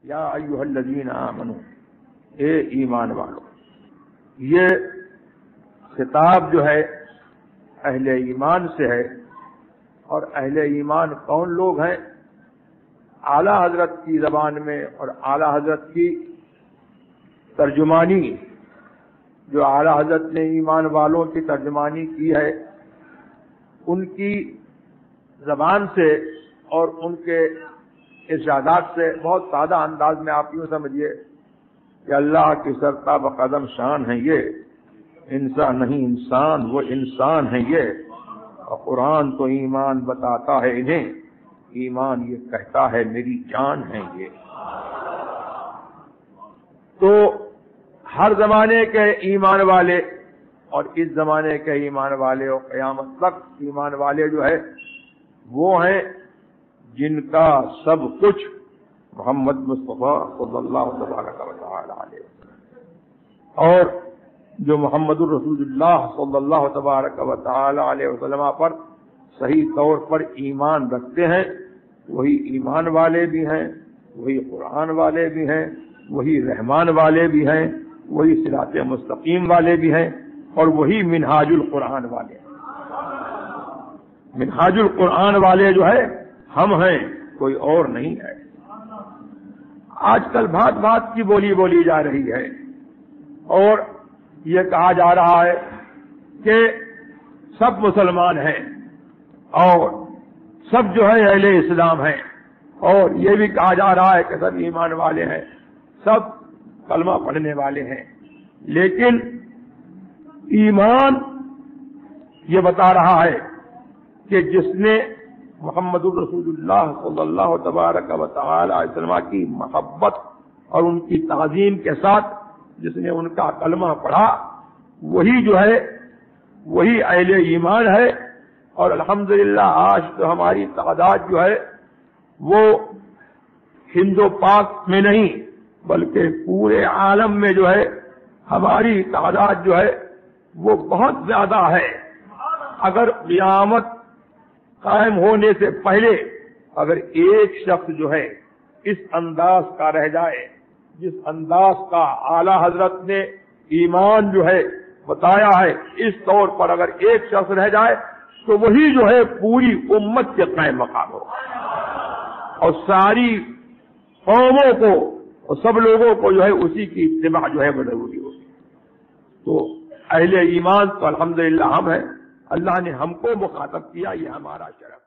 یا ایھا الذین آمنو، اے ایمان والو. یہ خطاب جو ہے اہل ایمان سے ہے. اور اہل ایمان کون لوگ ہیں؟ اعلی حضرت کی زبان میں اور اعلی حضرت کی ترجمانی، جو اعلی حضرت نے ایمان والوں کی ترجمانی کی ہے، ان کی زبان سے اور ان کے ارشادات سے بہت سادہ انداز میں آپ یوں سمجھیے کہ اللہ کی سرتا بقدم شان ہے یہ، انسان نہیں انسان، وہ انسان ہے یہ. اور قرآن تو ایمان بتاتا ہے انہیں، ایمان یہ کہتا ہے میری جان ہے یہ. تو ہر زمانے کے ایمان والے اور اس زمانے کے ایمان والے اور قیامت تک ایمان والے جو ہے وہ ہیں جن کا سب کچھ محمد مصطفیٰ صلی اللہ تبارک و تعالی علیہ وسلم اور جو محمد الرسول اللہ صلی اللہ تبارک و تعالی علیہ وسلم پر صحیح طور پر ایمان رکھتے ہیں، وہی ایمان والے بھی ہیں، وہی قرآن والے بھی ہیں، وہی رحمان والے بھی ہیں، وہی صراط مستقیم والے بھی ہیں، اور وہی منہاج القرآن والے ہیں. منہاج القرآن والے جو ہے ہم ہیں، کوئی اور نہیں ہے. آج کل بھات بھات کی بولی جا رہی ہے اور یہ کہا جا رہا ہے کہ سب مسلمان ہیں اور سب جو ہے اہل اسلام ہیں، اور یہ بھی کہا جا رہا ہے کہ سب ایمان والے ہیں، سب کلمہ پڑھنے والے ہیں. لیکن ایمان یہ بتا رہا ہے کہ جس نے محمد الرسول اللہ صلی اللہ تبارک و تعالی علیہ وسلم کی محبت اور ان کی تعظیم کے ساتھ جس نے ان کا کلمہ پڑھا، وہی جو ہے وہی اہل ایمان ہے. اور الحمدللہ آج تو ہماری تعداد جو ہے وہ ہند و پاک میں نہیں بلکہ پورے عالم میں جو ہے ہماری تعداد جو ہے وہ بہت زیادہ ہے. اگر قیامت قائم ہونے سے پہلے اگر ایک شخص جو ہے اس انداز کا رہ جائے جس انداز کا اعلی حضرت نے ایمان جو ہے بتایا ہے، اس طور پر اگر ایک شخص رہ جائے تو وہی جو ہے پوری امت کے قائم مقام ہو، اور ساری قوموں کو اور سب لوگوں کو جو ہے اسی کی اتباع جو ہے وہ ضروری ہوگی. تو اہل ایمان تو الحمدللہ ہم ہیں، اللہ نے ہم کو مخاطب کیا، یہ ہمارا شرف.